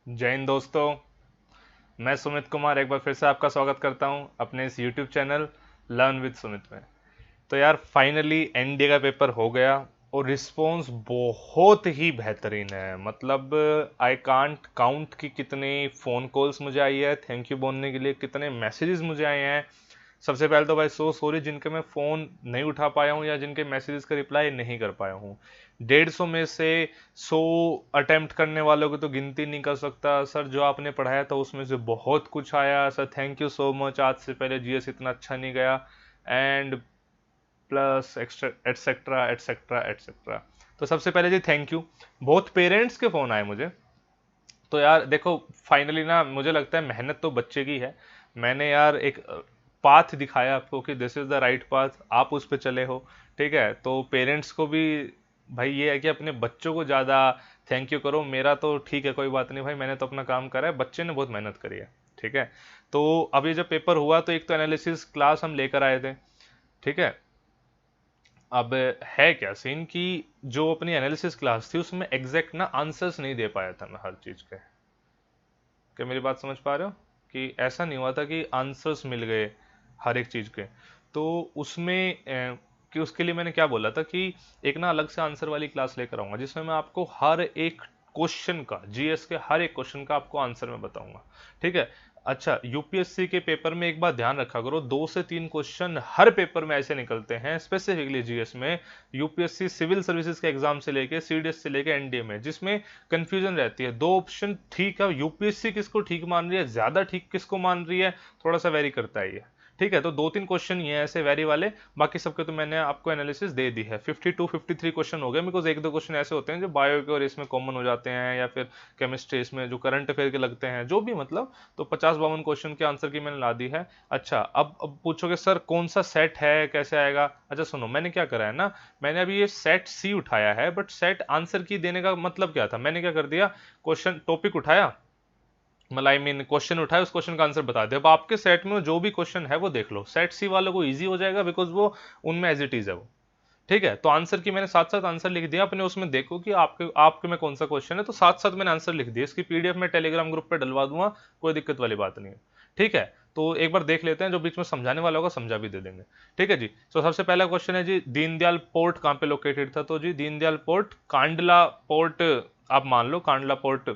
जय हिंद दोस्तों। मैं सुमित कुमार एक बार फिर से आपका स्वागत करता हूं अपने इस YouTube channel learn with Sumit में। तो यार फाइनली एनडीए का पेपर हो गया और रिस्पॉन्स बहुत ही बेहतरीन है। मतलब आई कांट काउंट कि कितने फ़ोन कॉल्स मुझे आई है थैंक यू बोलने के लिए, कितने मैसेजेस मुझे आए हैं। सबसे पहले तो भाई सो सॉरी जिनके मैं फ़ोन नहीं उठा पाया हूँ या जिनके मैसेजेस का रिप्लाई नहीं कर पाया हूँ। 150 में से 100 अटेम्प्ट करने वालों की तो गिनती नहीं कर सकता। सर जो आपने पढ़ाया था उसमें से बहुत कुछ आया sir, thank you so much. आज से पहले जीएस इतना अच्छा नहीं गया and plus extra etcetera etcetera etcetera. तो सबसे पहले जी थैंक यू। बहुत पेरेंट्स के फ़ोन आए मुझे। तो यार देखो फाइनली ना मुझे लगता है मेहनत तो बच्चे की है। मैंने यार एक पाथ दिखाया आपको कि this is the right path, आप उस पर चले हो। ठीक है, तो पेरेंट्स को भी भाई ये है कि अपने बच्चों को ज़्यादा थैंक यू करो। मेरा तो ठीक है, कोई बात नहीं भाई, मैंने तो अपना काम करा है, बच्चे ने बहुत मेहनत करी है। ठीक है, तो अभी जब पेपर हुआ तो एक तो एनालिसिस क्लास हम लेकर आए थे। ठीक है, अब है क्या सीन कि जो अपनी एनालिसिस क्लास थी उसमें एग्जैक्ट ना आंसर्स नहीं दे पाया था मैं हर चीज़ के। क्या मेरी बात समझ पा रहे हो? कि ऐसा नहीं हुआ था कि आंसर्स मिल गए हर एक चीज़ के। तो उसमें कि उसके लिए मैंने क्या बोला था कि एक ना अलग से आंसर वाली क्लास लेकर आऊंगा जिसमें मैं आपको हर एक क्वेश्चन का, जीएस के हर एक क्वेश्चन का आपको आंसर मैं बताऊंगा। ठीक है। अच्छा, यूपीएससी के पेपर में एक बात ध्यान रखा करो, 2 से 3 क्वेश्चन हर पेपर में ऐसे निकलते हैं स्पेसिफिकली जीएस में। यूपीएससी सिविल सर्विसेज के एग्जाम से लेके सीडीएस से लेके एनडीए में, जिसमें कंफ्यूजन रहती है। 2 ऑप्शन ठीक है, यूपीएससी किसको ठीक मान रही है, ज्यादा ठीक किसको मान रही है, थोड़ा सा वेरी करता है ये। ठीक है, तो 2-3 क्वेश्चन ये हैं ऐसे वेरी वाले। बाकी सबके तो मैंने आपको एनालिसिस दे दी है। 52-53 क्वेश्चन हो गए, बिकॉज 1-2 क्वेश्चन ऐसे होते हैं जो बायो के और इसमें कॉमन हो जाते हैं, या फिर केमिस्ट्री इसमें जो करंट अफेयर के लगते हैं, जो भी मतलब। तो 50-52 क्वेश्चन के आंसर की मैंने ला दी है। अच्छा, अब पूछोगे सर कौन सा सेट है, कैसे आएगा? अच्छा सुनो, मैंने क्या करा है ना, मैंने अभी ये सेट सी उठाया है, बट सेट आंसर की देने का मतलब क्या था, मैंने क्या कर दिया, क्वेश्चन टॉपिक उठाया, मतलब आई मीन क्वेश्चन उठाया, उस क्वेश्चन का आंसर बता दिया। अब आपके सेट में जो भी क्वेश्चन है वो देख लो, सेट सी वालों को इजी हो जाएगा बिकॉज वो उनमें एज इट इज है वो। ठीक है, तो आंसर की मैंने साथ साथ आंसर लिख दिया अपने, उसमें देखो कि आपके आपके में कौन सा क्वेश्चन है, तो साथ साथ मैंने आंसर लिख दिया। इसकी पीडीएफ में टेलीग्राम ग्रुप पे डलवा दूंगा, कोई दिक्कत वाली बात नहीं है। ठीक है, तो एक बार देख लेते हैं, जो बीच में समझाने वाला होगा समझा भी दे देंगे। ठीक है जी। तो सबसे पहला क्वेश्चन है जी, दीनदयाल पोर्ट कहाँ पे लोकेटेड था? तो जी दीनदयाल पोर्ट कांडला पोर्ट, आप मान लो कांडला पोर्ट।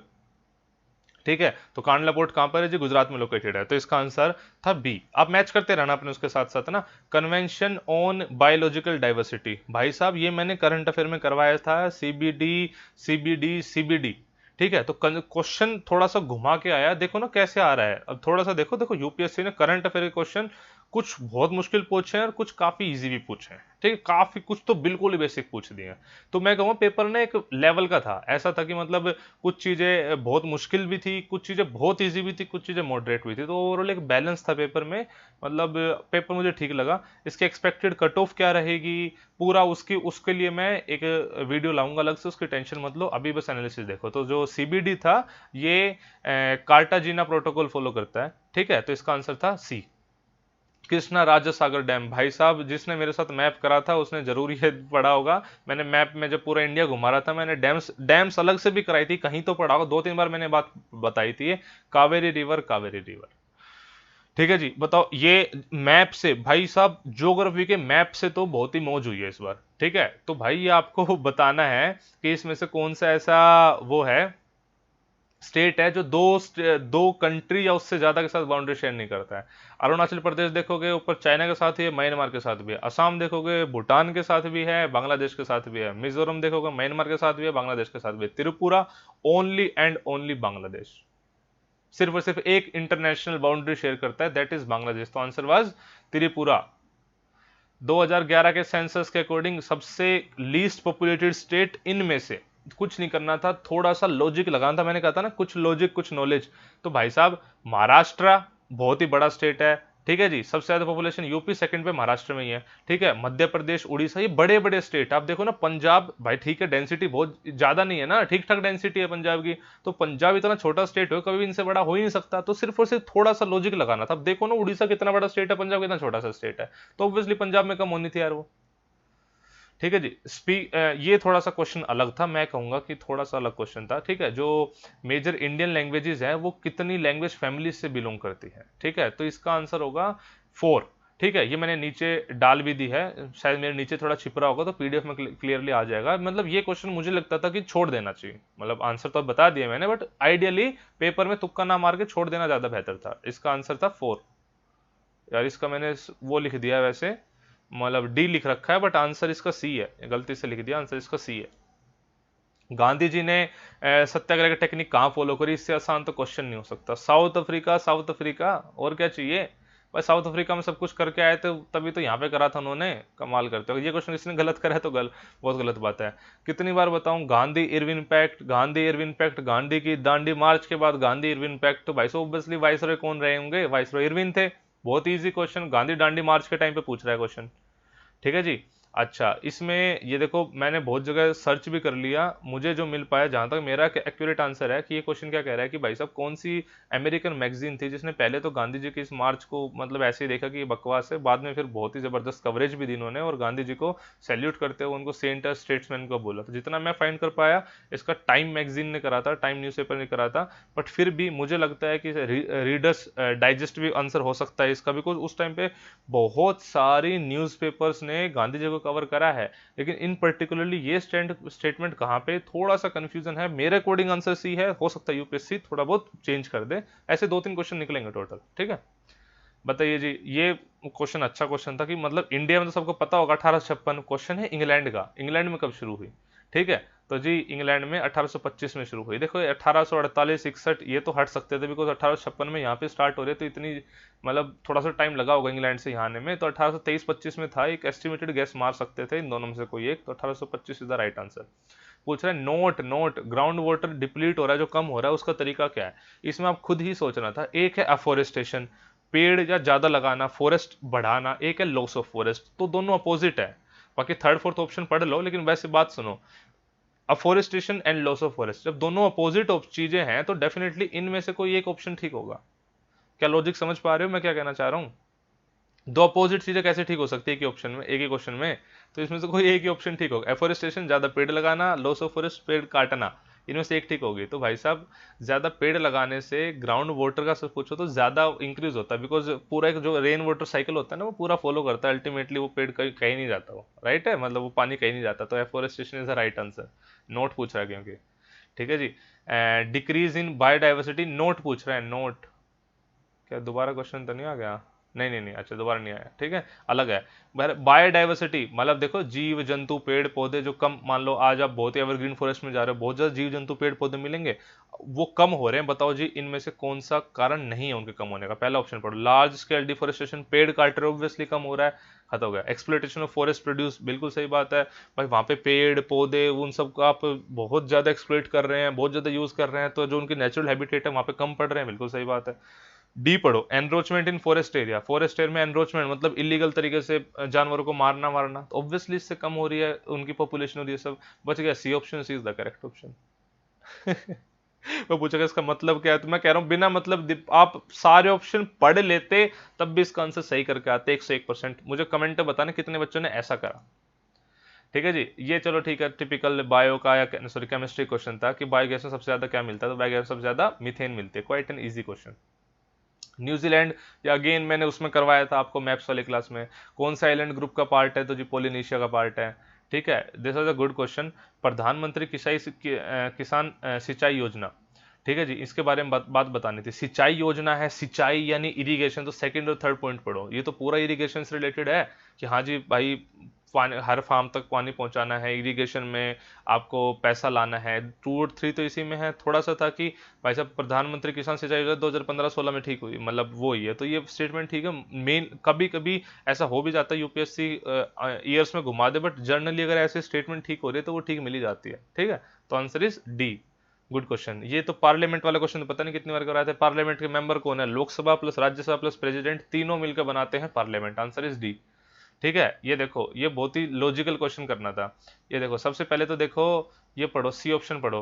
ठीक है, तो कांडला पोर्ट कहां पर है जी? गुजरात में लोकेटेड है, तो इसका आंसर था बी। आप मैच करते रहना अपने उसके साथ साथ ना। कन्वेंशन ऑन बायोलॉजिकल डाइवर्सिटी, भाई साहब ये मैंने करंट अफेयर में करवाया था, सीबीडी सीबीडी सीबीडी। ठीक है, तो क्वेश्चन थोड़ा सा घुमा के आया, देखो ना कैसे आ रहा है। अब थोड़ा सा देखो, देखो यूपीएससी ने करंट अफेयर के क्वेश्चन कुछ बहुत मुश्किल पूछे हैं और कुछ काफी इजी भी पूछे हैं। ठीक है, काफी कुछ तो बिल्कुल ही बेसिक पूछ दिए हैं। तो मैं कहूँगा पेपर ना एक लेवल का था, ऐसा था कि मतलब कुछ चीज़ें बहुत मुश्किल भी थी, कुछ चीज़ें बहुत इजी भी थी, कुछ चीज़ें मॉडरेट भी थी, तो ओवरऑल एक बैलेंस था पेपर में। मतलब पेपर मुझे ठीक लगा। इसकी एक्सपेक्टेड कट ऑफ क्या रहेगी पूरा, उसकी उसके लिए मैं एक वीडियो लाऊंगा अलग से, उसकी टेंशन मत लो, अभी बस एनालिसिस देखो। तो जो सीबीडी था ये कार्टाजीना प्रोटोकॉल फॉलो करता है। ठीक है, तो इसका आंसर था सी, कृष्णा राजा सागर डैम। भाई साहब जिसने मेरे साथ मैप करा था उसने जरूर ये पढ़ा होगा। मैंने मैप में जब पूरा इंडिया घुमा रहा था, मैंने डैम्स डैम्स अलग से भी कराई थी, कहीं तो पढ़ा होगा, 2-3 बार मैंने बात बताई थी ये, कावेरी रिवर कावेरी रिवर। ठीक है जी, बताओ ये मैप से, भाई साहब ज्योग्राफी के मैप से तो बहुत ही मौज हुई है इस बार। ठीक है, तो भाई ये आपको बताना है कि इसमें से कौन सा ऐसा वो है, स्टेट है जो दो कंट्री या उससे ज्यादा के साथ बाउंड्री शेयर नहीं करता है। अरुणाचल प्रदेश देखोगे ऊपर चाइना के साथ ही है, म्यांमार के साथ भी है। असम देखोगे भूटान के साथ भी है, बांग्लादेश के साथ भी है। मिजोरम देखोगे म्यांमार के साथ भी है, बांग्लादेश के साथ भी है। Tripura only and only Bangladesh, सिर्फ और सिर्फ एक इंटरनेशनल बाउंड्री शेयर करता है, दैट इज बांग्लादेश। तो आंसर वाज त्रिपुरा। 2011 के सेंसस के अकॉर्डिंग सबसे लीस्ट पॉपुलेटेड स्टेट इनमें से, कुछ नहीं करना था, थोड़ा सा लॉजिक लगाना था। मैंने कहा था ना, कुछ लॉजिक कुछ नॉलेज। तो भाई साहब महाराष्ट्र बहुत ही बड़ा स्टेट है। ठीक है जी, सबसे ज्यादा पॉपुलेशन यूपी, सेकंड पे महाराष्ट्र में ही है। ठीक है, मध्य प्रदेश उड़ीसा ये बड़े बड़े स्टेट। आप देखो ना पंजाब, भाई ठीक है डेंसिटी बहुत ज्यादा नहीं है ना, ठीक ठाक डेंसिटी है पंजाब की। तो पंजाब इतना छोटा स्टेट हो, कभी भी इनसे बड़ा हो ही नहीं सकता। तो सिर्फ और सिर्फ थोड़ा सा लॉजिक लगाना था। अब देखो ना उड़ीसा कितना बड़ा स्टेट है, पंजाब कितना छोटा सा स्टेट है, तो ऑब्वियसली पंजाब में कम होनी थी यार वो। ठीक है जी। ये थोड़ा सा क्वेश्चन अलग था, मैं कहूंगा कि थोड़ा सा अलग क्वेश्चन था। ठीक है, जो मेजर इंडियन लैंग्वेजेस है वो कितनी लैंग्वेज फैमिली से बिलोंग करती है। ठीक है, तो इसका आंसर होगा 4। ठीक है, ये मैंने नीचे डाल भी दी है, शायद मेरे नीचे थोड़ा छिप रहा होगा तो पीडीएफ में क्लियरली आ जाएगा। मतलब ये क्वेश्चन मुझे लगता था कि छोड़ देना चाहिए, मतलब आंसर तो बता दिया मैंने, बट आइडियली पेपर में तुक्का ना मार के छोड़ देना ज्यादा बेहतर था। इसका आंसर था 4। यार इसका मैंने वो लिख दिया है वैसे, मतलब डी लिख रखा है, बट आंसर इसका सी है, गलती से लिख दिया, आंसर इसका सी है। गांधी जी ने सत्याग्रह की टेक्निक कहाँ फॉलो करी, इससे आसान तो क्वेश्चन नहीं हो सकता। साउथ अफ्रीका, साउथ अफ्रीका, और क्या चाहिए भाई, साउथ अफ्रीका में सब कुछ करके आए थे, तभी तो यहाँ पे करा था उन्होंने। कमाल करते हो, ये क्वेश्चन किसी ने गलत करा है तो बहुत गलत बात है। कितनी बार बताऊं, गांधी इरविन पैक्ट, गांधी इरविन पैक्ट, गांधी की दांडी मार्च के बाद गांधी इरविन पैक्ट, तो भाई सो ऑब्वियसली वाइसरॉय कौन रहे होंगे, वाइसरॉय इरविन थे। बहुत इजी क्वेश्चन, गांधी दांडी मार्च के टाइम पे पूछ रहा है क्वेश्चन। ठीक है जी। अच्छा, इसमें ये देखो मैंने बहुत जगह सर्च भी कर लिया, मुझे जो मिल पाया, जहां तक मेरा एक्यूरेट आंसर है कि ये क्वेश्चन क्या कह रहा है कि भाई साहब कौन सी अमेरिकन मैगजीन थी जिसने पहले तो गांधी जी की इस मार्च को मतलब ऐसे ही देखा कि ये बकवास है, बाद में फिर बहुत ही जबरदस्त कवरेज भी दी इन्होंने और गांधी जी को सैल्यूट करते हुए उनको सेंट स्टेट्समैन को बोला। तो जितना मैं फाइंड कर पाया, इसका टाइम मैगजीन ने करा था, टाइम न्यूज़पेपर ने करा था। बट फिर भी मुझे लगता है कि रीडर्स डाइजेस्ट भी आंसर हो सकता है इसका, बिकॉज उस टाइम पे बहुत सारी न्यूज़पेपर्स ने गांधी जी को कवर करा है। लेकिन इन पर्टिकुलरली ये स्टेटमेंट कहाँ पे थोड़ा सा कंफ्यूजन है, मेरे अकॉर्डिंग आंसर सी है, हो सकता है यूपीएससी थोड़ा बहुत चेंज कर दे। ऐसे 2-3 क्वेश्चन निकलेंगे टोटल। ठीक है, बताइए जी। ये क्वेश्चन अच्छा क्वेश्चन था कि मतलब इंडिया में तो सबको पता होगा 1856, क्वेश्चन है इंग्लैंड का, इंग्लैंड में कब शुरू हुई। ठीक है, तो जी इंग्लैंड में 1825 में शुरू हुई। देखो 1848 61 ये तो हट सकते थे, बिकॉज 1856 में यहाँ पे स्टार्ट हो रही है, तो इतनी मतलब थोड़ा सा टाइम लगा होगा इंग्लैंड से यहाँ आने में, तो 1823-25 में था, एक एस्टिमेटेड गैस मार सकते थे इन दोनों में से कोई एक, तो 1825 इज द राइट आंसर। पूछ रहे हैं note note ground water deplete हो रहा है, जो कम हो रहा है उसका तरीका क्या है। इसमें आप खुद ही सोचना था। एक है अफोरेस्टेशन, पेड़ या ज्यादा लगाना, फॉरेस्ट बढ़ाना, एक है लॉस ऑफ फॉरेस्ट, तो दोनों अपोजिट है। बाकी थर्ड फोर्थ ऑप्शन पढ़ लो, लेकिन वैसे बात सुनो, afforestation and loss of forest जब दोनों अपोजिट चीजें हैं तो डेफिनेटली इनमें से कोई एक ऑप्शन ठीक होगा। क्या लॉजिक समझ पा रहे हो मैं क्या कहना चाह रहा हूं। दो अपोजिट चीजें कैसे ठीक हो सकती है एक ही ऑप्शन में, एक ही क्वेश्चन में। तो इसमें से कोई एक ही ऑप्शन ठीक होगा, एफोरेस्टेशन ज्यादा पेड़ लगाना, लॉस ऑफ फॉरेस्ट पेड़ काटना, इनमें से एक ठीक होगी। तो भाई साहब ज्यादा पेड़ लगाने से ग्राउंड वाटर का सब पूछो तो ज्यादा इंक्रीज होता है, बिकॉज पूरा एक जो रेन वाटर साइकिल होता है ना वो पूरा फॉलो करता है, अल्टीमेटली वो पेड़ कहीं कहीं नहीं जाता, वो राइट है, मतलब वो पानी कहीं नहीं जाता। तो afforestation is the right answer. Note पूछ रहा है क्योंकि, ठीक है जी। डिक्रीज इन बायोडाइवर्सिटी नोट पूछ रहा है, नोट। क्या दोबारा क्वेश्चन तो नहीं आ गया, नहीं नहीं नहीं, अच्छा दोबारा नहीं आया, ठीक है, अलग है। बायोडाइवर्सिटी मतलब देखो जीव जंतु पेड़ पौधे जो कम, मान लो आज आप बहुत ही एवरग्रीन फॉरेस्ट में जा रहे हो, बहुत ज्यादा जीव जंतु पेड़ पौधे मिलेंगे, वो कम हो रहे हैं, बताओ जी इनमें से कौन सा कारण नहीं है उनके कम होने का। पहला ऑप्शन पढ़ो, लार्ज स्केल डिफोरेस्टेशन, पेड़ काट रहे हो ऑब्वियसली कम हो रहा है, खत्म हो गया। एक्सप्लोइटेशन ऑफ फॉरेस्ट प्रोड्यूस, बिल्कुल सही बात है भाई, वहां पे पेड़ पौधे उन सब को आप बहुत ज्यादा एक्सप्लोइट कर रहे हैं, बहुत ज्यादा यूज कर रहे हैं, तो जो उनकी नेचुरल हैबिटेट है वहां पे कम पड़ रहे हैं, बिल्कुल सही बात है। डी पढ़ो, encroachment in forest area, forest area में एनरोचमेंट मतलब इलीगल तरीके से जानवरों को मारना मारना, तो ऑब्वियसली इससे कम हो रही है, उनकी पॉपुलेशन हो रही है, सब बच गया। C option C is the correct option. वो पूछेगा इसका मतलब क्या है, तो मैं कह रहा हूं बिना मतलब आप सारे ऑप्शन पढ़ लेते तब भी इसका आंसर सही करके आते 101%। मुझे कमेंट में बताना कितने बच्चों ने ऐसा करा। ठीक है जी, ये चलो ठीक है, टिपिकल बायो का या सॉरी केमिस्ट्री क्वेश्चन था कि बायोगैस में सबसे ज्यादा क्या मिलता है, तो बायोगैस में सबसे ज्यादा मीथेन मिलती है, quite an easy question. New Zealand, या अगेन मैंने उसमें करवाया था आपको मैप्स वाले क्लास में, कौन सा आइलैंड ग्रुप का पार्ट है, तो जी पोलिनेशिया का पार्ट है। ठीक है, this was a good question. प्रधानमंत्री किसान सिंचाई योजना, ठीक है जी, इसके बारे में बात बतानी थी। सिंचाई योजना है, सिंचाई यानी इरिगेशन, तो सेकंड और थर्ड पॉइंट पढ़ो, ये तो पूरा इरिगेशन से रिलेटेड है कि हाँ जी भाई पानी हर फार्म तक पानी पहुंचाना है, इरिगेशन में आपको पैसा लाना है। 2 और 3 तो इसी में है, थोड़ा सा था कि भाई साहब प्रधानमंत्री किसान सिंचाई योजना 2015-16 में ठीक हुई, मतलब वो ही है, तो ये स्टेटमेंट ठीक है। मेन कभी कभी ऐसा हो भी जाता है यूपीएससी ईयर्स में घुमा दे, बट जर्नली अगर ऐसे स्टेटमेंट ठीक हो रही है तो वो ठीक मिल ही जाती है। ठीक है, तो answer is D. Good question. ये तो पार्लियामेंट वाला क्वेश्चन तो पता नहीं कितनी बार कराए थे। पार्लियामेंट के मेंबर कौन है, Lok Sabha plus Rajya Sabha plus president, तीनों मिलकर बनाते हैं पार्लियामेंट, आंसर इज डी। ठीक है, ये देखो ये बहुत ही लॉजिकल क्वेश्चन करना था। ये देखो सबसे पहले तो देखो, ये पढ़ो सी ऑप्शन पढ़ो,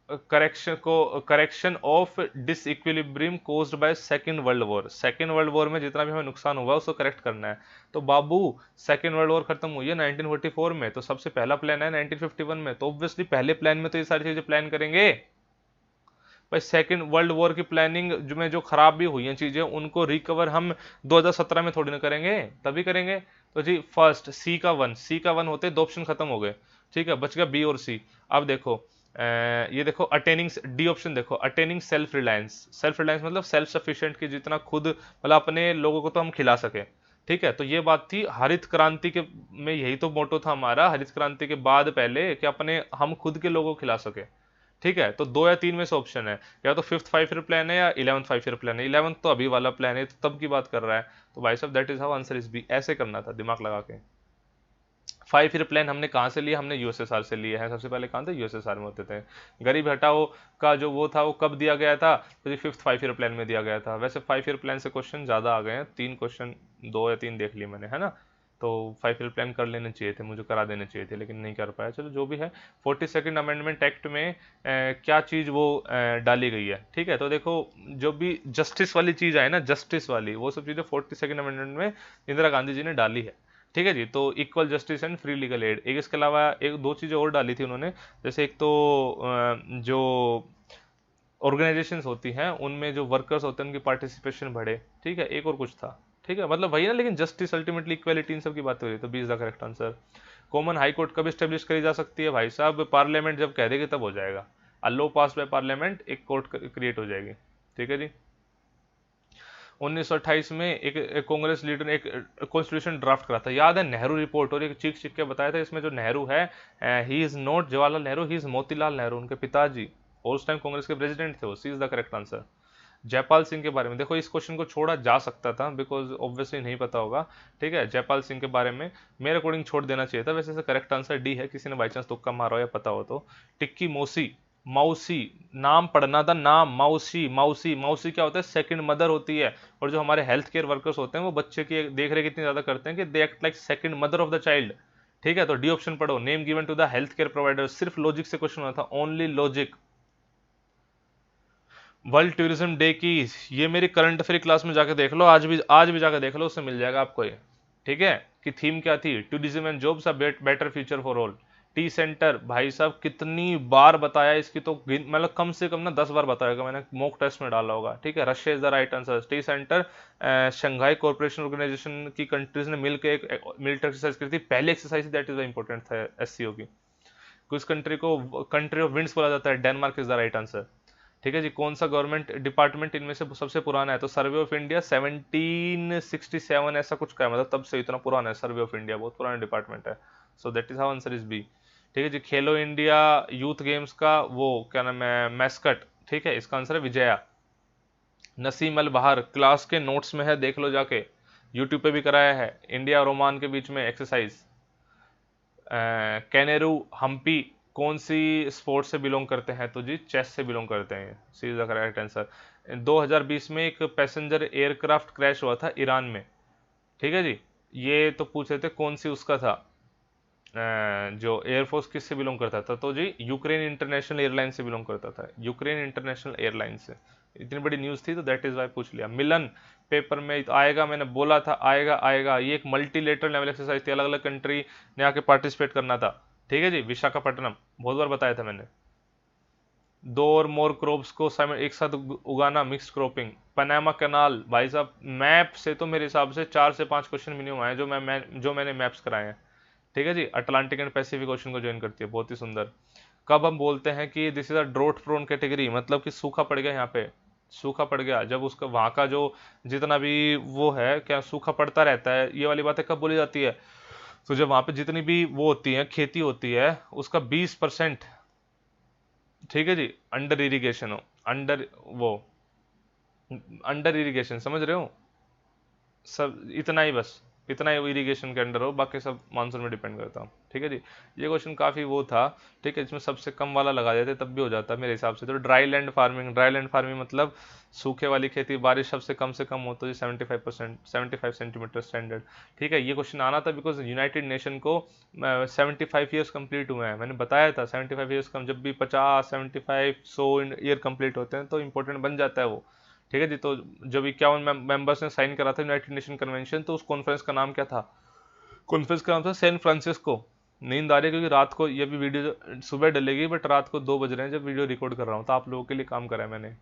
correction of disequilibrium caused by second world war. Second world war में जितना भी हमें नुकसान हुआ उसको करेक्ट करना है। तो बाबू सेकेंड वर्ल्ड वॉर खत्म हुई है 1944 में, तो सबसे पहला प्लान है 1951 में, तो ऑब्वियसली पहले प्लान में तो ये सारी चीजें प्लान करेंगे भाई। सेकेंड वर्ल्ड वॉर की प्लानिंग जो में जो खराब भी हुई हैं चीजें उनको रिकवर हम 2017 में थोड़ी ना करेंगे, तभी करेंगे। तो जी फर्स्ट सी का वन होते दो ऑप्शन खत्म हो गए, ठीक है, बच गया बी और सी। अब देखो ये देखो अटेनिंग, डी ऑप्शन देखो, attaining self reliance. Self reliance मतलब सेल्फ सफिशिएंट, की जितना खुद मतलब अपने लोगों को तो हम खिला सके, ठीक है। तो ये बात थी हरित क्रांति के में, यही तो मोटो था हमारा हरित क्रांति के बाद पहले, कि अपने हम खुद के लोगों को खिला सके, ठीक है। तो दो या तीन में से ऑप्शन है, या तो फिफ्थ 5 ईयर प्लान है या 11th 5 ईयर प्लान है। 11th तो अभी वाला प्लान है, तो तब की बात कर रहा है। तो भाई साहब that is how answer is B, ऐसे करना था दिमाग लगा के। 5 ईयर प्लान हमने कहाँ से लिया, हमने यूएसएसआर से लिए हैं। सबसे पहले कहाँ थे, यूएसएसआर में होते थे। गरीब हटाओ का जो वो था वो कब दिया गया था, तो ये फिफ्थ 5 ईयर प्लान में दिया गया था। वैसे 5 ईयर प्लान से क्वेश्चन ज्यादा आ गए हैं, 3 क्वेश्चन, 2 या 3 देख लिए मैंने, है ना। तो 5 ईयर प्लान कर लेने चाहिए थे, मुझे करा देने चाहिए थे, लेकिन नहीं कर पाया। चलो जो भी है, 42nd अमेंडमेंट एक्ट में क्या चीज वो डाली गई है, ठीक है। तो देखो जो भी जस्टिस वाली चीज है ना, जस्टिस वाली वो सब चीजें 42nd अमेंडमेंट में इंदिरा गांधी जी ने डाली है, ठीक है जी। तो equal justice and free legal aid, एक इसके अलावा एक दो चीजें और डाली थी उन्होंने। जैसे एक तो जो ऑर्गेनाइजेशंस होती हैं उनमें जो वर्कर्स होते हैं उनकी पार्टिसिपेशन बढ़े, ठीक है। एक और कुछ था, ठीक है, मतलब वही ना, लेकिन जस्टिस अल्टीमेटली इक्वालिटी इन सब की बात हो रही है। तो B is the correct answer. Common high court कब स्टेब्लिश करी जा सकती है भाई साहब, पार्लियामेंट जब कह देगी तब हो जाएगा। A law pass by parliament, एक कोर्ट क्रिएट हो जाएगी, ठीक है जी। 1928 में एक कांग्रेस लीडर ने एक कॉन्स्टिट्यूशन ड्राफ्ट करा था, याद है, नेहरू रिपोर्ट। और एक चीख चीख के बताया था इसमें जो नेहरू है, he is not Jawaharlal Nehru, he is Motilal Nehru, उनके पिताजी। और उस टाइम कांग्रेस के प्रेसिडेंट थे वो। C is the correct answer. Jaipal Singh के बारे में देखो, इस क्वेश्चन को छोड़ा जा सकता था बिकॉज ऑब्वियसली नहीं पता होगा, ठीक है। जयपाल सिंह के बारे में मेरे अकॉर्डिंग छोड़ देना चाहिए था। वैसे करेक्ट आंसर डी है, किसी ने बाई चांस तुक्का मारा हो या पता हो तो। टिक्की मौसी, मौसी, नाम पढ़ना था, नाम मौसी। मौसी मौसी क्या होता है, सेकंड मदर होती है। और जो हमारे हेल्थ केयर वर्कर्स होते हैं वो बच्चे की देख रेख इतनी ज्यादा करते हैं कि they act like second mother of the child, ठीक है। तो डी ऑप्शन पढ़ो, name given to the health care provider. सिर्फ लॉजिक से क्वेश्चन होना था, only logic. World tourism day की, ये मेरी करंट अफेयर क्लास में जाके देख लो, आज भी जाके देख लो, उससे मिल जाएगा आपको ये, ठीक है। कि थीम क्या थी, tourism and jobs a better future for all. T centre भाई साहब कितनी बार बताया इसकी, तो मतलब कम से कम ना 10 बार बताएगा मैंने, मॉक टेस्ट में डाला होगा, ठीक है। Russia is the right answer. T center Shanghai corporation organisation की कंट्रीज ने मिलकर एक मिलिट्री एक्सरसाइज की थी, पहली एक्सरसाइज, दैट इज इंपॉर्टेंट था एससीओ की। किस कंट्री को कंट्री ऑफ विंड्स बोला जाता है, Denmark is the right answer, ठीक है जी। कौन सा गवर्नमेंट डिपार्टमेंट इनमें से सबसे पुराना है, तो सर्वे ऑफ इंडिया 1767 ऐसा कुछ का है, मतलब तब से इतना पुराना है सर्वे ऑफ इंडिया, बहुत पुराना डिपार्टमेंट है। So that is how answer is B, ठीक है जी। खेलो इंडिया यूथ गेम्स का वो क्या नाम है, मैस्कट, ठीक है, इसका आंसर है विजया। नसीम अल बहार क्लास के नोट्स में है, देख लो जाके, यूट्यूब पे भी कराया है। इंडिया और ओमान के बीच में एक्सरसाइज। कैनेरू हम्पी कौन सी स्पोर्ट से बिलोंग करते हैं, तो जी चेस से बिलोंग करते हैं, सी इज द करेक्ट आंसर। 2020 में एक पैसेंजर एयरक्राफ्ट क्रैश हुआ था ईरान में, ठीक है जी। ये तो पूछ रहे थे कौन सी उसका था, जो एयरफोर्स किससे बिलोंग करता था, तो जी यूक्रेन इंटरनेशनल एयरलाइन से बिलोंग करता था, यूक्रेन इंटरनेशनल एयरलाइन से। इतनी बड़ी न्यूज़ थी तो दैट इज वाई पूछ लिया। मिलन पेपर में तो आएगा, मैंने बोला था आएगा आएगा। ये एक मल्टीलेटरल लेवल एक्सरसाइज थी, अलग अलग कंट्री ने आके पार्टिसिपेट करना था, ठीक है जी। विशाखापट्टनम, बहुत बार बताया था मैंने। दो और मोर क्रॉप्स को एक साथ उगाना, मिक्स क्रॉपिंग। पनामा कैनाल भाई साहब, मैप से तो मेरे हिसाब से 4 से 5 क्वेश्चन मिनिमम आए जो मैंने मैप्स कराए हैं, ठीक है जी। अटलांटिक एंड पैसिफिक ओशन को ज्वाइन करती है, बहुत ही सुंदर। कब हम बोलते हैं कि this is a drought prone category, मतलब कि सूखा पड़ गया, यहाँ पे सूखा पड़ गया, जब उसका वहां का जो जितना भी वो है क्या सूखा पड़ता रहता है, ये वाली बातें कब बोली जाती है, तो जब वहां पे जितनी भी वो होती है खेती होती है उसका 20%, ठीक है जी, अंडर इरिगेशन हो, अंडर वो अंडर इरिगेशन, समझ रहे हो, सब इतना ही बस, इतना ही इरीगेशन के अंडर हो, बाकी सब मानसून में डिपेंड करता हूँ। ठीक है जी, ये क्वेश्चन काफ़ी वो था। ठीक है, इसमें सबसे कम वाला लगा देते तब भी हो जाता मेरे हिसाब से। तो ड्राई लैंड फार्मिंग मतलब सूखे वाली खेती, बारिश सबसे से कम हो तो जी 75%, 75 सेंटीमीटर स्टैंडर्ड। ठीक है, ये क्वेश्चन आना था बिकॉज यूनाइटेड नेशन को 75 ईयर्स कंप्लीट हुए हैं। मैंने बताया था 75 ईयर्स कम, जब भी 50, 75, 100 ईयर कंप्लीट होते हैं तो इंपॉर्टेंट बन जाता है वो। ठीक है जी, तो जब 51 मेंबर्स ने साइन करा था यूनाइटेड नेशन कन्वेंशन, तो उस कॉन्फ्रेंस का नाम क्या था? कॉन्फ्रेंस का नाम था सैन फ्रांसिस्को। नींद आ रही है क्योंकि रात को, ये भी वीडियो सुबह डलेगी बट रात को 2 बज रहे हैं जब वीडियो रिकॉर्ड कर रहा हूँ, तो आप लोगों के लिए काम करा है मैंने।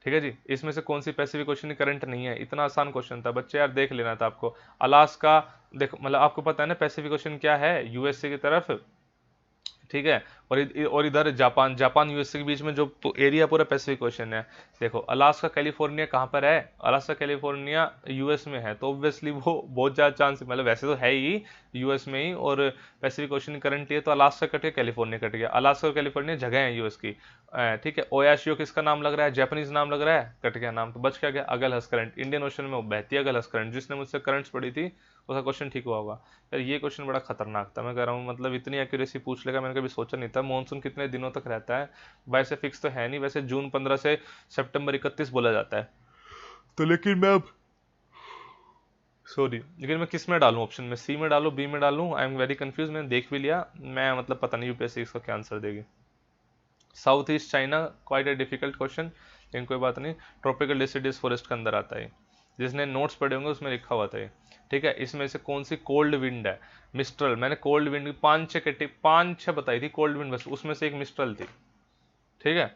ठीक है जी, इसमें से कौन सी पैसिफिक क्वेश्चन करंट नहीं है? इतना आसान क्वेश्चन था बच्चे, यार देख लेना था आपको। अलास्का, देखो मतलब आपको पता है ना पैसिफिक क्वेश्चन क्या है, यूएसए की तरफ। ठीक है, और इधर जापान, यूएसए के बीच में जो एरिया पूरा पैसिफिक ओशन है। देखो अलास्का कैलिफोर्निया कहाँ पर है? अलास्का कैलिफोर्निया यूएस में है, तो ऑब्वियसली वो बहुत ज़्यादा चांस, मतलब वैसे तो है ही यूएस में ही, और पैसिफिक ओशन करंट है, तो अलास्का कट गया, कैलिफोर्निया कट गया। अलास्का और कैलिफोर्निया जगह है यूएस की। ठीक है, ओयाशियो किसका नाम लग रहा है? जापानीज नाम लग रहा है, कट गया नाम, तो बच क्या गया? अगलहस करंट। इंडियन ओशन में वो बहती है अगलहस करंट। जिसने मुझसे करंट्स पढ़ी थी उसका क्वेश्चन ठीक हुआ होगा। यार ये क्वेश्चन बड़ा खतरनाक था, मैं कह रहा हूँ, मतलब इतनी एक्यूरेसी पूछ लेगा मैंने कभी सोचा नहीं था। मॉनसून कितने दिनों तक रहता है? वैसे फिक्स तो है नहीं, वैसे जून 15 से सितंबर 31 बोला जाता है। तो लेकिन मैं अब सॉरी, लेकिन मैं किस में डालूं ऑप्शन में? सी में डालूं, बी में डालूं? I am very confuse. मैंने देख भी लिया, मैं मतलब पता नहीं यूपीएससी इसका क्या आंसर देगी। South east China, quite a difficult question, लेकिन कोई बात नहीं। ट्रॉपिकल डिसिडियस फॉरेस्ट के अंदर आता है, जिसने नोट्स पढ़े होंगे उसमें लिखा हुआ था ये। ठीक है, इसमें से कौन सी कोल्ड विंड है? मिस्ट्रल। मैंने कोल्ड विंड की पांच छह बताई थी कोल्ड विंड, बस उसमें से एक मिस्ट्रल थी। ठीक है,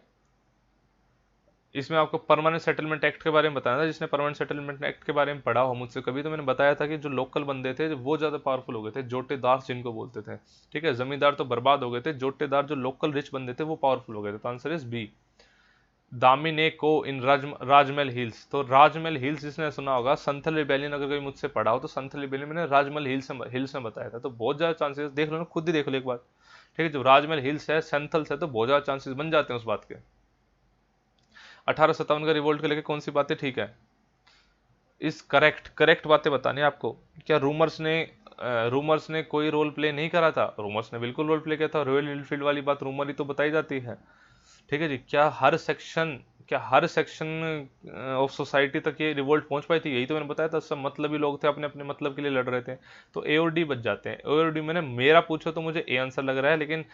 इसमें आपको परमानेंट सेटलमेंट एक्ट के बारे में बताया था। जिसने परमानेंट सेटलमेंट एक्ट के बारे में पढ़ा हो मुझसे कभी, तो मैंने बताया था कि जो लोकल बंदे थे वो ज़्यादा पावरफुल हो गए थे, जोटेदार जिनको बोलते थे। ठीक है, जमींदार तो बर्बाद हो गए थे, जोटेदार जो लोकल रिच बंदे थे वो पावरफुल हो गए थे। तो आंसर इज बी, दामिने को इन राजमहल हिल्स। तो राजमहल हिल्स जिसने सुना होगा, संथल रिबेलियन अगर कोई मुझसे पढ़ा हो तो संथल रिबेलियन मैंने राजमहल हिल्स में बताया था। तो बहुत ज्यादा चांसेस, देख लो ना, खुद ही देख लो एक बार। ठीक है, जो राजमहल हिल्स है संथल से, तो बहुत ज्यादा चांसेस बन जाते हैं उस बात के। 1857 का रिवोल्ट को लेकर कौन सी बातें ठीक है? इस करेक्ट करेक्ट बातें बतानी है आपको। क्या रूमर्स ने कोई रोल प्ले नहीं करा था? रूमर्स ने बिल्कुल रोल प्ले किया था। रॉयल एनफील्ड वाली बात रूमर ही तो बताई जाती है। ठीक है जी, क्या हर सेक्शन ऑफ सोसाइटी तक ये रिवोल्ट पहुंच पाई थी? यही तो मैंने बताया था, सब मतलबी लोग थे, अपने अपने मतलब के लिए लड़ रहे थे। तो ए और डी बच जाते हैं। ए और डी मैंने, मेरा पूछो तो मुझे ए आंसर लग रहा है, लेकिन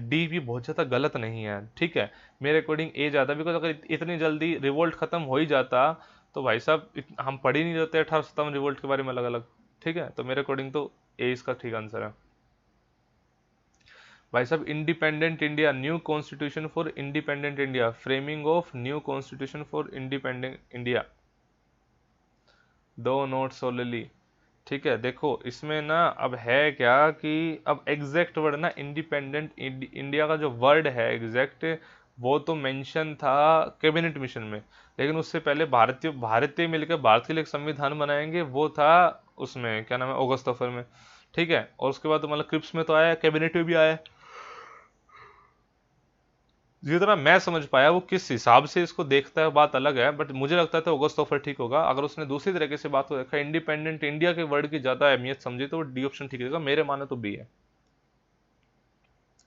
डी भी बहुत ज़्यादा गलत नहीं है। ठीक है, मेरे अकॉर्डिंग ए ज़्यादा, बिकॉज अगर इतनी जल्दी रिवोल्ट खत्म हो ही जाता तो भाई साहब हम पढ़ ही नहीं जाते 1857 रिवोल्ट के बारे में अलग अलग। ठीक है, तो मेरे अकॉर्डिंग तो ए इसका ठीक आंसर है। भाई साहब, independent India, new constitution for independent India, framing of new constitution for independent India, दो नोट्स ओनली। ठीक है, देखो इसमें ना अब है क्या कि अब एग्जैक्ट वर्ड ना, इंडिपेंडेंट इंडिया का जो वर्ड है एग्जैक्ट, वो तो मेंशन था कैबिनेट मिशन में, लेकिन उससे पहले भारतीय मिलकर भारत के लिए एक संविधान बनाएंगे, वो था उसमें क्या नाम है, अगस्त सफर में। ठीक है, और उसके बाद तो मतलब क्रिप्स में तो आया, कैबिनेट में भी आया। जितना मैं समझ पाया वो किस हिसाब से इसको देखता है बात अलग है, बट मुझे लगता है तो ऑगस्ट ऑफर ठीक होगा। अगर उसने दूसरी तरीके से बात को देखा, इंडिपेंडेंट इंडिया के वर्ड की ज्यादा अहमियत समझी, तो वो डी ऑप्शन ठीक रहेगा, मेरे माने तो बी है।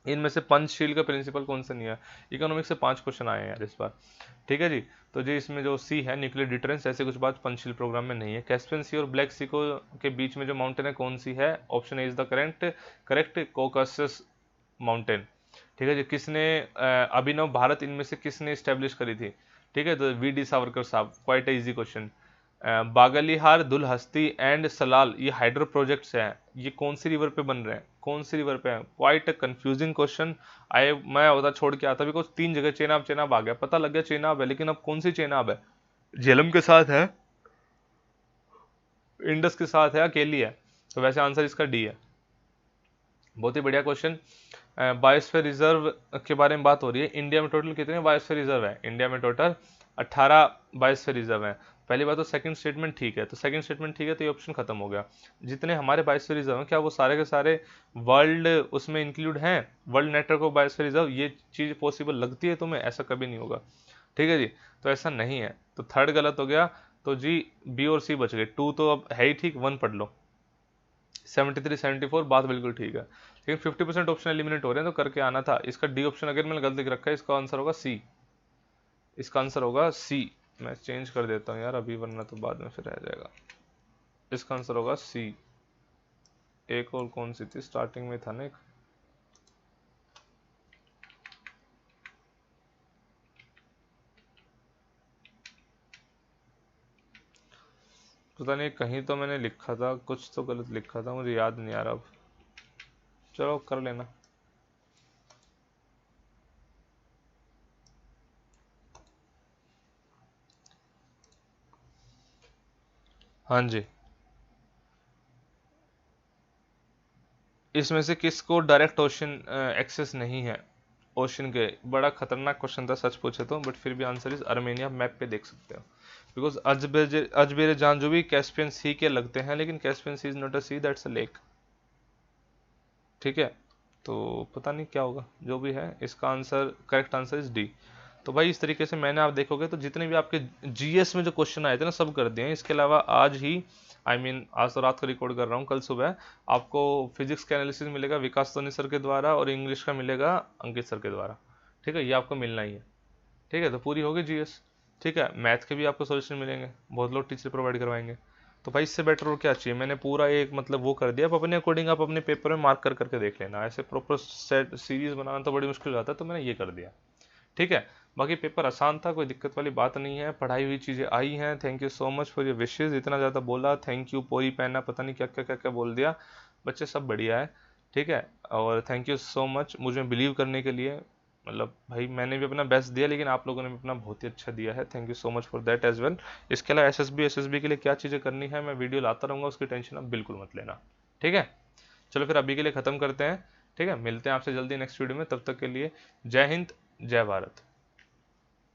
इनमें से पंचशील का प्रिंसिपल कौन सा नहीं है? इकोनॉमिक्स से 5 क्वेश्चन आए हैं यार इस बार। ठीक है जी, तो जी इसमें जो सी है, न्यूक्लियर डिटरेंस, ऐसे कुछ बात पंचशील प्रोग्राम में नहीं है। कैस्पियन सी और ब्लैक सी को के बीच में जो माउंटेन है कौन सी है? Option A is the correct correct Caucasus mountain. ठीक है जी, किसने अभिनव भारत इनमें से किसने स्टेब्लिश करी थी? ठीक है, तो वी डी सावरकर साहब, quite easy question. Baglihar, Dulhasti and Salal, ये हाइड्रो प्रोजेक्ट्स हैं, ये कौन सी रिवर पे बन रहे हैं? कौन सी रिवर पे है? Quite confusing question. आए मैं उधर छोड़ के आता, बिकॉज 3 जगह चेनाब चेनाब आ गया, पता लग गया चेनाब है, लेकिन अब कौन सी चेनाब है? झेलम के साथ है, इंडस के साथ है, अकेली है? तो वैसे आंसर इसका डी है। बहुत ही बढ़िया क्वेश्चन। बायोस्फीयर रिजर्व के बारे में बात हो रही है। इंडिया में टोटल कितने बायोस्फीयर रिजर्व है? इंडिया में टोटल 18 बायोस्फीयर रिजर्व है। पहली बात तो सेकंड स्टेटमेंट ठीक है, तो सेकंड स्टेटमेंट ठीक है, तो ये ऑप्शन खत्म हो गया। जितने हमारे बायोस्फीयर रिजर्व हैं, क्या वो सारे के सारे वर्ल्ड उसमें इंक्लूड हैं? World network of biosphere reserve, ये चीज़ पॉसिबल लगती है तुम्हें? ऐसा कभी नहीं होगा। ठीक है जी, तो ऐसा नहीं है, तो थर्ड गलत हो गया। तो जी बी और सी बच गए, टू तो अब है ही ठीक, वन पढ़ लो। 73 74 बात बिल्कुल ठीक है, लेकिन 50% ऑप्शन एलिमिनेट हो रहे हैं तो करके आना था। इसका डी ऑप्शन अगर मैंने गलत लिख रखा है, इसका आंसर होगा सी, इसका आंसर होगा सी। मैं चेंज कर देता हूँ यार अभी, वरना तो बाद में फिर रह जाएगा। इसका आंसर होगा सी। एक और कौन सी थी स्टार्टिंग में था ना एक, पता नहीं कहीं तो मैंने लिखा था, कुछ तो गलत लिखा था, मुझे याद नहीं आ रहा अब। चलो कर लेना। हाँ जी, इसमें से किसको डायरेक्ट ओशन एक्सेस नहीं है? ओशन के, बड़ा खतरनाक क्वेश्चन था सच पूछे तो, बट फिर भी आंसर इज अर्मेनिया। मैप पे देख सकते हो, बिकॉज अजबेर जान जो भी कैस्पियन सी के लगते हैं, लेकिन Caspian sea is not a sea, that's a lake. ठीक है, तो पता नहीं क्या होगा, जो भी है इसका answer, correct answer is D. तो भाई इस तरीके से मैंने, आप देखोगे तो जितने भी आपके जीएस में जो क्वेश्चन आए थे ना, सब कर दिए हैं। इसके अलावा आज ही, आज तो रात को रिकॉर्ड कर रहा हूँ, कल सुबह आपको फिजिक्स का एनालिसिस मिलेगा विकास सोनी सर के द्वारा, और इंग्लिश का मिलेगा अंकित सर के द्वारा। ठीक है, ये आपको मिलना ही है। ठीक है, तो पूरी होगी जीएस। ठीक है, मैथ के भी आपको सोल्यूशन मिलेंगे, बहुत लोग टीचर प्रोवाइड करवाएंगे। तो भाई इससे बेटर और क्या चाहिए? मैंने पूरा एक मतलब वो कर दिया। आप अपने अकॉर्डिंग आप अपने पेपर में मार्क कर करके देख लेना, ऐसे प्रॉपर सेट सीरीज बनाना तो बड़ी मुश्किल हो जाता है, तो मैंने ये कर दिया। ठीक है, बाकी पेपर आसान था, कोई दिक्कत वाली बात नहीं है, पढ़ाई हुई चीज़ें आई हैं। Thank you so much for your wishes, इतना ज़्यादा बोला, थैंक यू, पोई पहना, पता नहीं क्या क्या क्या क्या बोल दिया। बच्चे सब बढ़िया है। ठीक है, और थैंक यू सो मच मुझ में बिलीव करने के लिए। मतलब भाई मैंने भी अपना बेस्ट दिया, लेकिन आप लोगों ने भी अपना बहुत ही अच्छा दिया है, thank you so much for that as well. इसके अलावा एसएसबी के लिए क्या चीज़ें करनी है, मैं वीडियो लाता रहूँगा, उसकी टेंशन आप बिल्कुल मत लेना। ठीक है, चलो फिर अभी के लिए ख़त्म करते हैं। ठीक है, मिलते हैं आपसे जल्दी नेक्स्ट वीडियो में, तब तक के लिए जय हिंद, जय भारत।